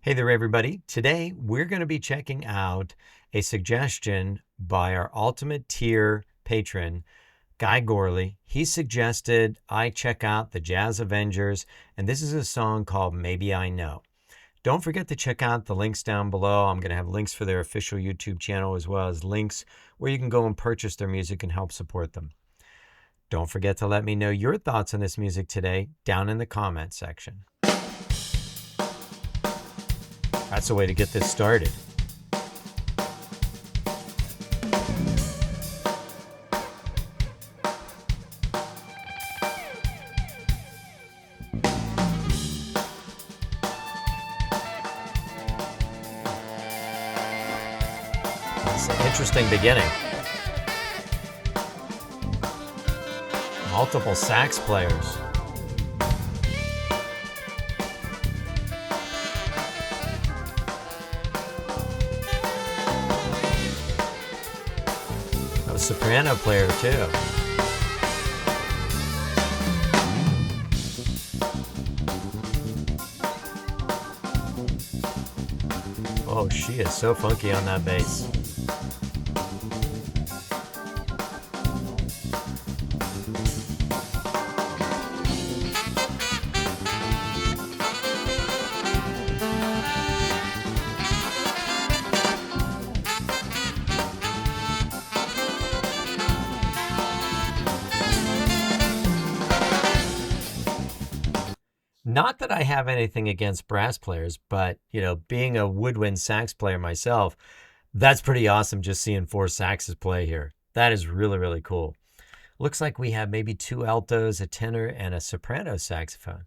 Hey there, everybody. Today, we're going to be checking out a suggestion by our ultimate tier patron, Guy Gorley. He suggested I check out the Jazz Avengers, and this is a song called Maybe I Know. Don't forget to check out the links down below. I'm going to have links for their official YouTube channel as well as links where you can go and purchase their music and help support them. Don't forget to let me know your thoughts on this music today down in the comments section. That's the way to get this started. It's an interesting beginning. Multiple sax players. A soprano player too. Oh, she is so funky on that bass. Not that I have anything against brass players, but, being a woodwind sax player myself, that's pretty awesome just seeing four saxes play here. That is really, really cool. Looks like we have maybe two altos, a tenor, and a soprano saxophone.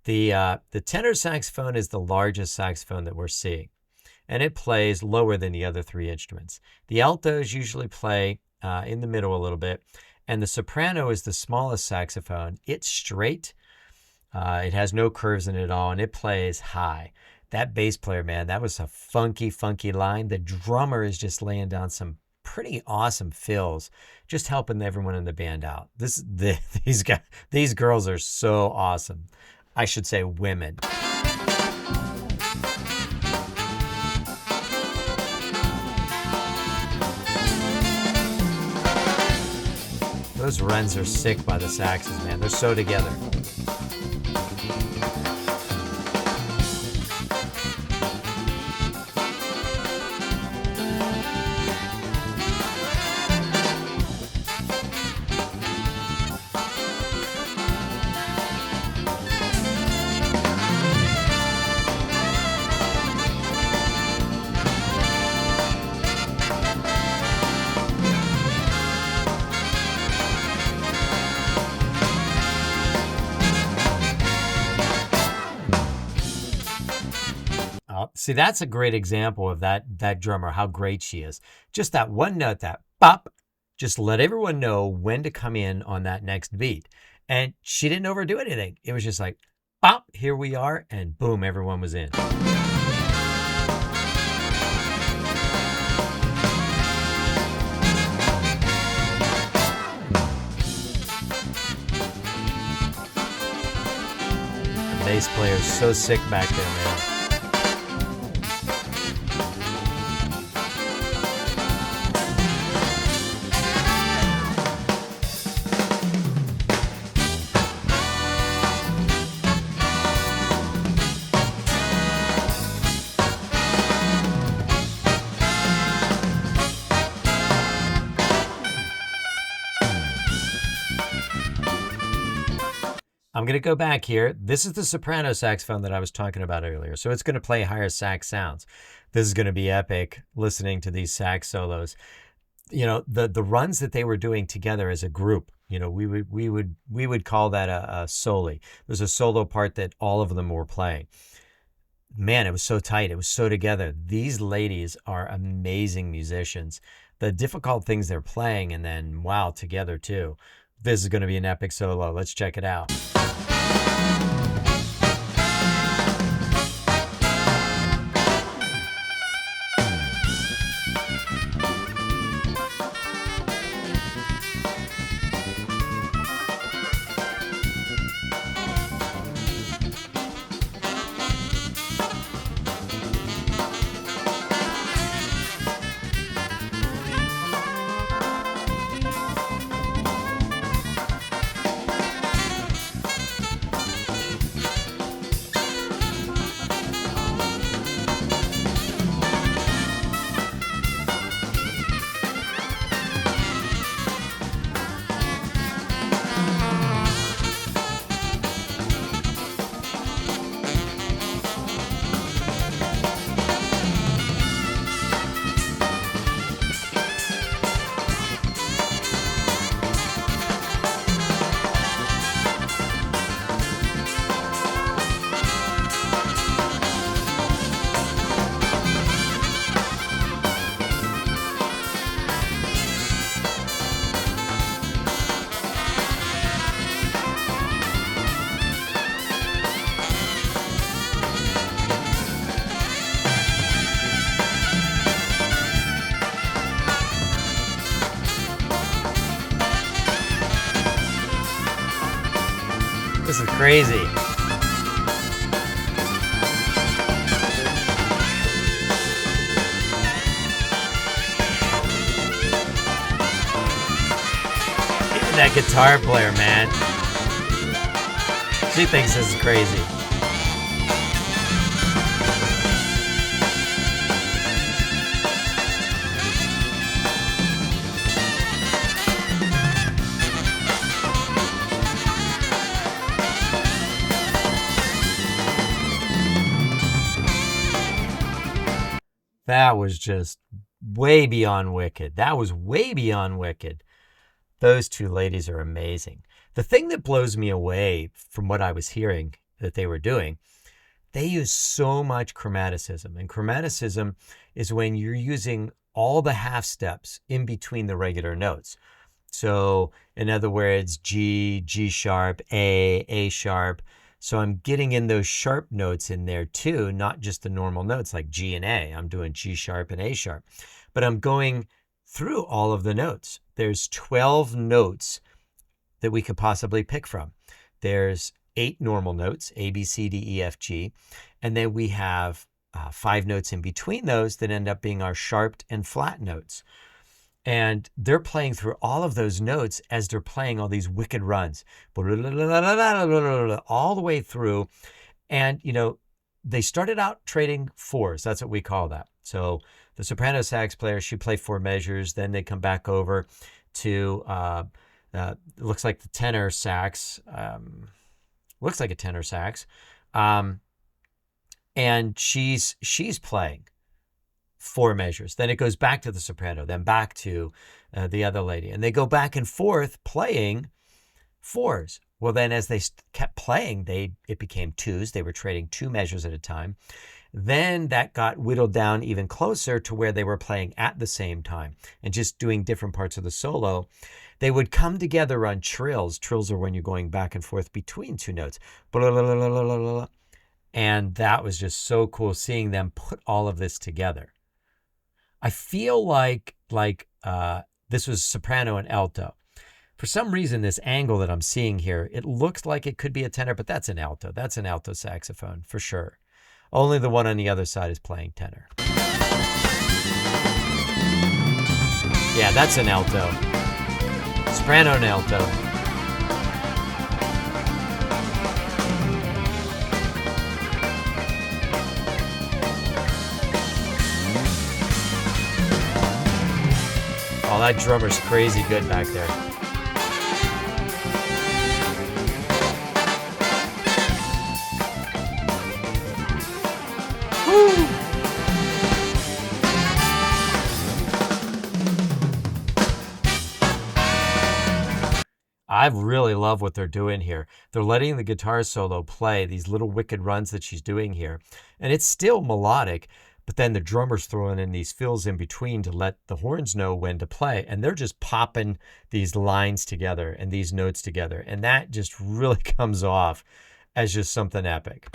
The tenor saxophone is the largest saxophone that we're seeing, and it plays lower than the other three instruments. The altos usually play in the middle a little bit, and the soprano is the smallest saxophone. It's straight. It has no curves in it at all, and it plays high. That bass player, man, that was a funky, funky line. The drummer is just laying down some pretty awesome fills, just helping everyone in the band out. These girls are so awesome. I should say women. Those runs are sick by the saxes, man. They're so together. See, that's a great example of that drummer, how great she is. Just that one note, that bop, just let everyone know when to come in on that next beat. And she didn't overdo anything. It was just like, bop, here we are, and boom, everyone was in. The bass player's so sick back there, man. I'm going to go back here. This is the soprano saxophone that I was talking about earlier. So it's going to play higher sax sounds. This is going to be epic listening to these sax solos. The runs that they were doing together as a group, we would call that a soli. There's a solo part that all of them were playing. Man, it was so tight. It was so together. These ladies are amazing musicians. The difficult things they're playing, and then, wow, together too. This is going to be an epic solo. Let's check it out. crazy. Even that guitar player, man. She thinks this is crazy. That was just way beyond wicked. That was way beyond wicked. Those two ladies are amazing. The thing that blows me away from what I was hearing that they were doing, they use so much chromaticism. And chromaticism is when you're using all the half steps in between the regular notes. So in other words, G, G sharp, A sharp. So I'm getting in those sharp notes in there too, not just the normal notes like G and A. I'm doing G sharp and A sharp, but I'm going through all of the notes. There's 12 notes that we could possibly pick from. There's 8 normal notes, A, B, C, D, E, F, G. And then we have 5 notes in between those that end up being our sharped and flat notes. And they're playing through all of those notes as they're playing all these wicked runs, all the way through. And, you know, they started out trading fours. That's what we call that. So the soprano sax player, she'd play 4 measures. Then they come back over to, looks like the tenor sax, looks like a tenor sax. And she's playing 4 measures. Then it goes back to the soprano, then back to the other lady. And they go back and forth playing 4s. Well, then as they kept playing, it became 2s. They were trading 2 measures at a time. Then that got whittled down even closer to where they were playing at the same time and just doing different parts of the solo. They would come together on trills. Trills are when you're going back and forth between 2 notes. And that was just so cool seeing them put all of this together. I feel like this was soprano and alto. For some reason, this angle that I'm seeing here, it looks like it could be a tenor, but that's an alto. That's an alto saxophone for sure. Only the one on the other side is playing tenor. Yeah, that's an alto. Soprano and alto. Oh, that drummer's crazy good back there. Woo! I really love what they're doing here. They're letting the guitar solo play these little wicked runs that she's doing here. And it's still melodic, but then the drummer's throwing in these fills in between to let the horns know when to play. And they're just popping these lines together and these notes together. And that just really comes off as just something epic.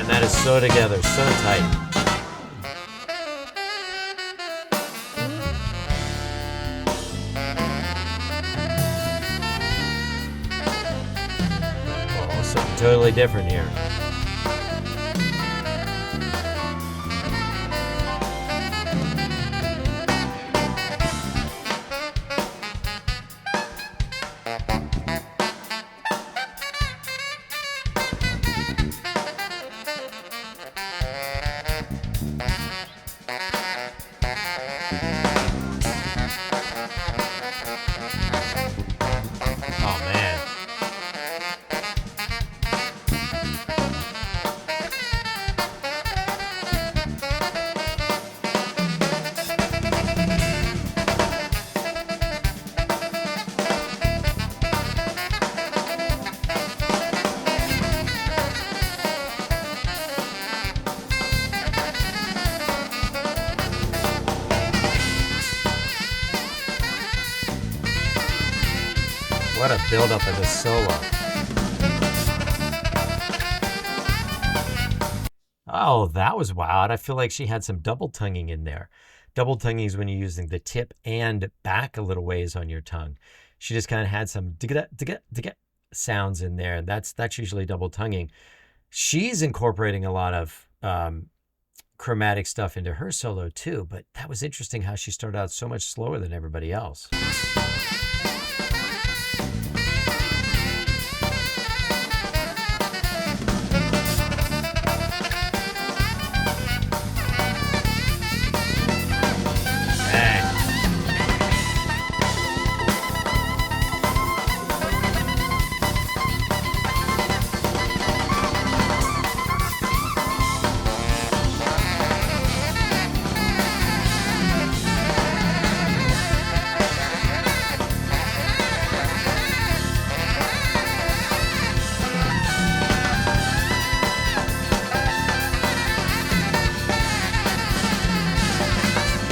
That is so together, so tight. Oh, something totally different here. What a build-up of this solo. Oh, that was wild. I feel like she had some double tonguing in there. Double tonguing is when you're using the tip and back a little ways on your tongue. She just kind of had some digga sounds in there. That's usually double tonguing. She's incorporating a lot of chromatic stuff into her solo too, but that was interesting how she started out so much slower than everybody else.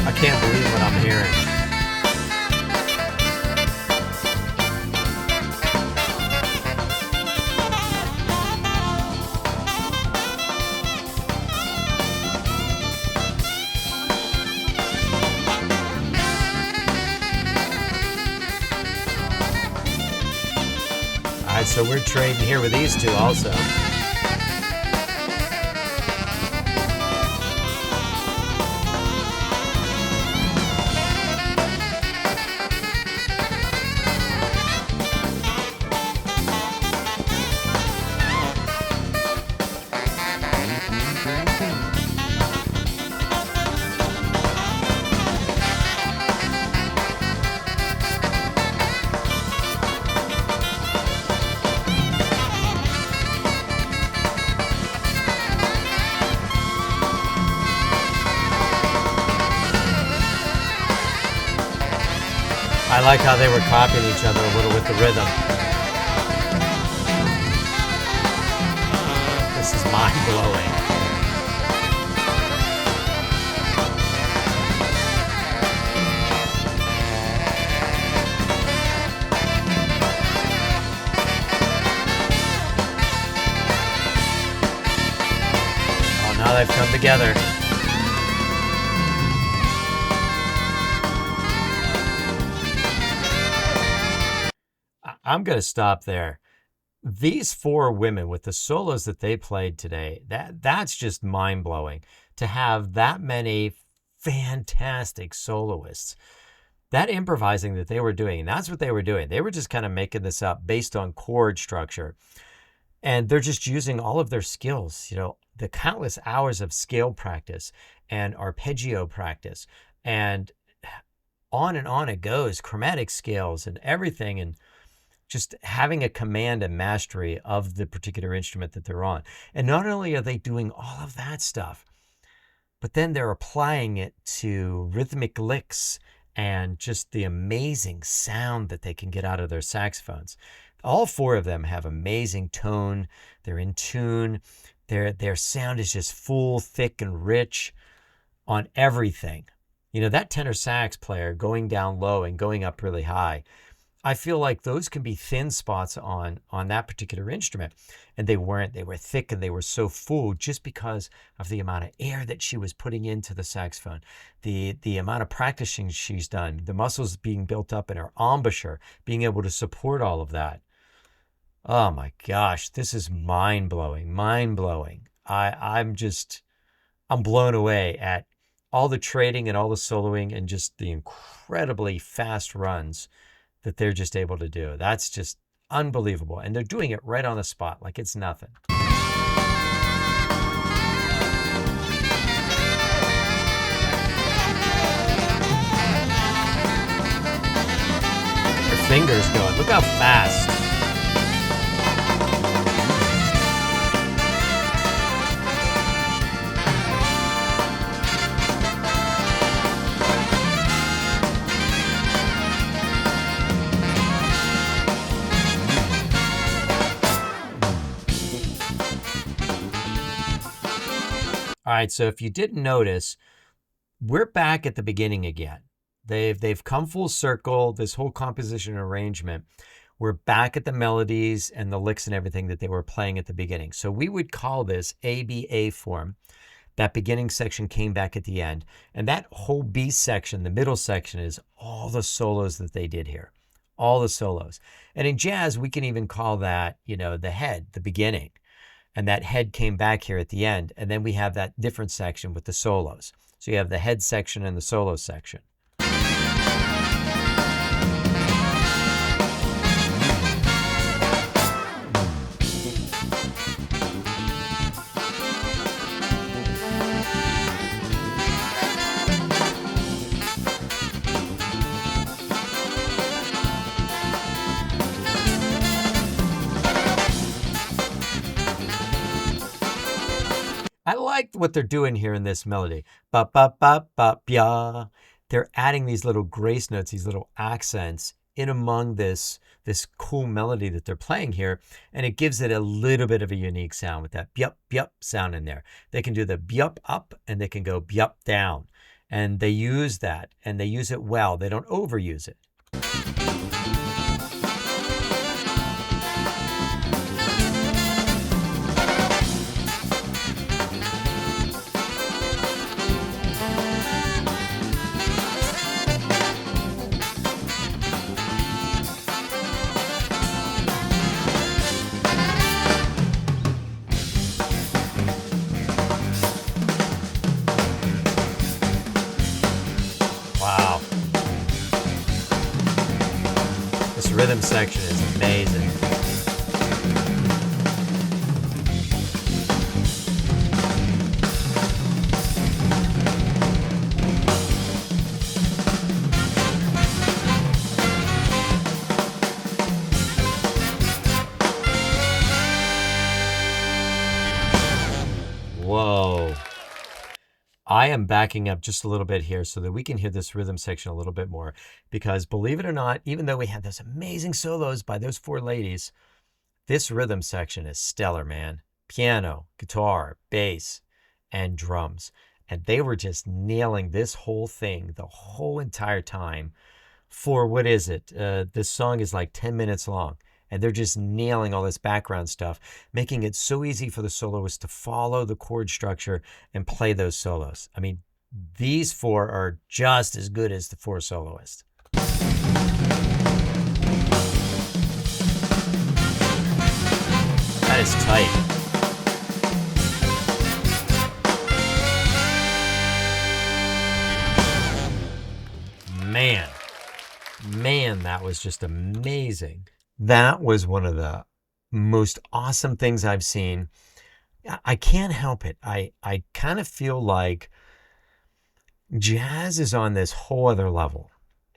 I can't believe what I'm hearing. All right, so we're trading here with these two also. I like how they were copying each other a little with the rhythm. This is mind-blowing. Oh, now they've come together. I'm going to stop there. These four women with the solos that they played today, that's just mind-blowing to have that many fantastic soloists. That improvising that they were doing, and that's what they were doing. They were just kind of making this up based on chord structure. And they're just using all of their skills, the countless hours of scale practice and arpeggio practice. And on it goes, chromatic scales and everything. And just having a command and mastery of the particular instrument that they're on. And not only are they doing all of that stuff, but then they're applying it to rhythmic licks and just the amazing sound that they can get out of their saxophones. All four of them have amazing tone. They're in tune. Their sound is just full, thick, and rich on everything. That tenor sax player going down low and going up really high, I feel like those can be thin spots on that particular instrument. And they weren't. They were thick and they were so full just because of the amount of air that she was putting into the saxophone, the amount of practicing she's done, the muscles being built up in her embouchure, being able to support all of that. Oh my gosh, this is mind-blowing, mind-blowing. I'm blown away at all the trading and all the soloing and just the incredibly fast runs that they're just able to do. That's just unbelievable. And they're doing it right on the spot, like it's nothing. Their fingers going. Look how fast. All right, so if you didn't notice, we're back at the beginning again. They've come full circle, this whole composition and arrangement. we're back at the melodies and the licks and everything that they were playing at the beginning. So we would call this ABA form. That beginning section came back at the end. And that whole B section, the middle section, is all the solos that they did here. All the solos. And in jazz, we can even call that, the head, the beginning. And that head came back here at the end. And then we have that different section with the solos. So you have the head section and the solo section. I like what they're doing here in this melody. Ba ba ba ba ba. They're adding these little grace notes, these little accents in among this cool melody that they're playing here, and it gives it a little bit of a unique sound with that byup byup sound in there. They can do the byup up and they can go byup down, and they use that and they use it well. They don't overuse it. Wow. This rhythm section is amazing. Whoa. I am backing up just a little bit here so that we can hear this rhythm section a little bit more, because believe it or not, even though we had those amazing solos by those four ladies, this rhythm section is stellar, man. Piano, guitar, bass, and drums. And they were just nailing this whole thing the whole entire time for, what is it? This song is like 10 minutes long. And they're just nailing all this background stuff, making it so easy for the soloist to follow the chord structure and play those solos. I mean, these four are just as good as the four soloists. That is tight. Man, that was just amazing. That was one of the most awesome things I've seen. I can't help it. I kind of feel like jazz is on this whole other level.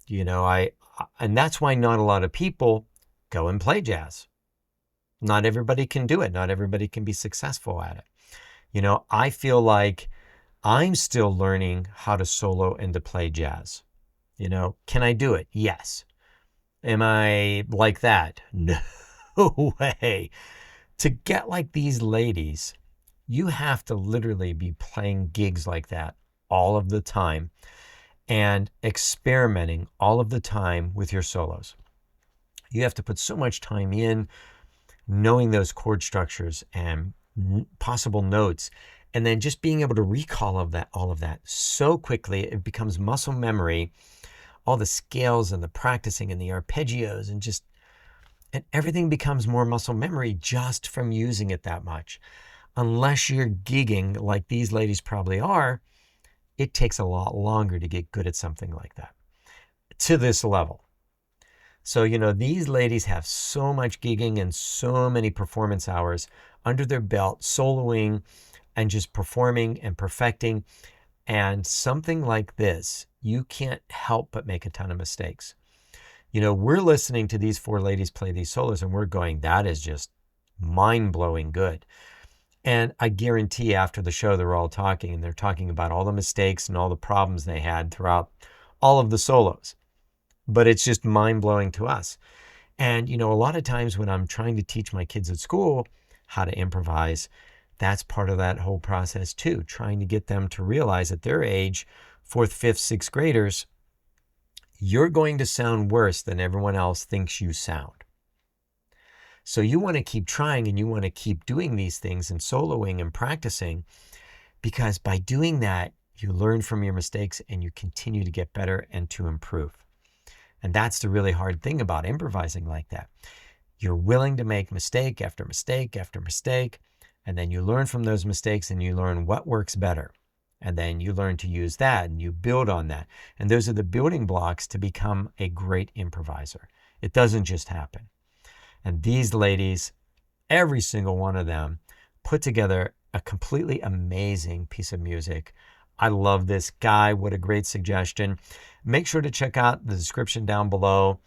And that's why not a lot of people go and play jazz. Not everybody can do it. Not everybody can be successful at it. I feel like I'm still learning how to solo and to play jazz. Can I do it? Yes. Am I like that? No way. To get like these ladies, you have to literally be playing gigs like that all of the time and experimenting all of the time with your solos. You have to put so much time in knowing those chord structures and possible notes, and then just being able to recall all of that so quickly. It becomes muscle memory. All the scales and the practicing and the arpeggios and everything becomes more muscle memory just from using it that much. Unless you're gigging like these ladies probably are, it takes a lot longer to get good at something like that to this level. So, these ladies have so much gigging and so many performance hours under their belt, soloing and just performing and perfecting. And something like this, you can't help but make a ton of mistakes. We're listening to these four ladies play these solos and we're going, that is just mind-blowing good. And I guarantee after the show, they're all talking and they're talking about all the mistakes and all the problems they had throughout all of the solos. But it's just mind-blowing to us. And, a lot of times when I'm trying to teach my kids at school how to improvise, that's part of that whole process too, trying to get them to realize at their age, 4th, 5th, 6th graders, you're going to sound worse than everyone else thinks you sound. So you want to keep trying and you want to keep doing these things and soloing and practicing, because by doing that, you learn from your mistakes and you continue to get better and to improve. And that's the really hard thing about improvising like that. You're willing to make mistake after mistake after mistake, and then you learn from those mistakes and you learn what works better. And then you learn to use that and you build on that. And those are the building blocks to become a great improviser. It doesn't just happen. And these ladies, every single one of them, put together a completely amazing piece of music. I love this. Guy, what a great suggestion. Make sure to check out the description down below.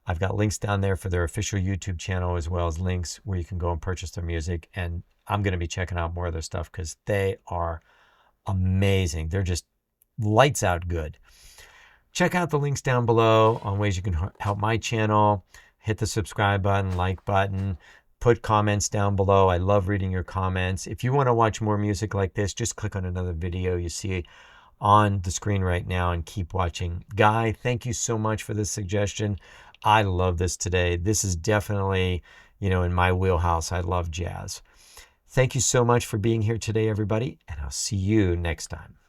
I've got links down there for their official YouTube channel, as well as links where you can go and purchase their music. And I'm going to be checking out more of their stuff because they are amazing. They're just lights out good. Check out the links down below on ways you can help my channel. Hit the subscribe button, like button, put comments down below. I love reading your comments. If you want to watch more music like this, just click on another video you see on the screen right now and keep watching. Guy, thank you so much for this suggestion. I love this today. This is definitely, in my wheelhouse. I love jazz. Thank you so much for being here today, everybody, and I'll see you next time.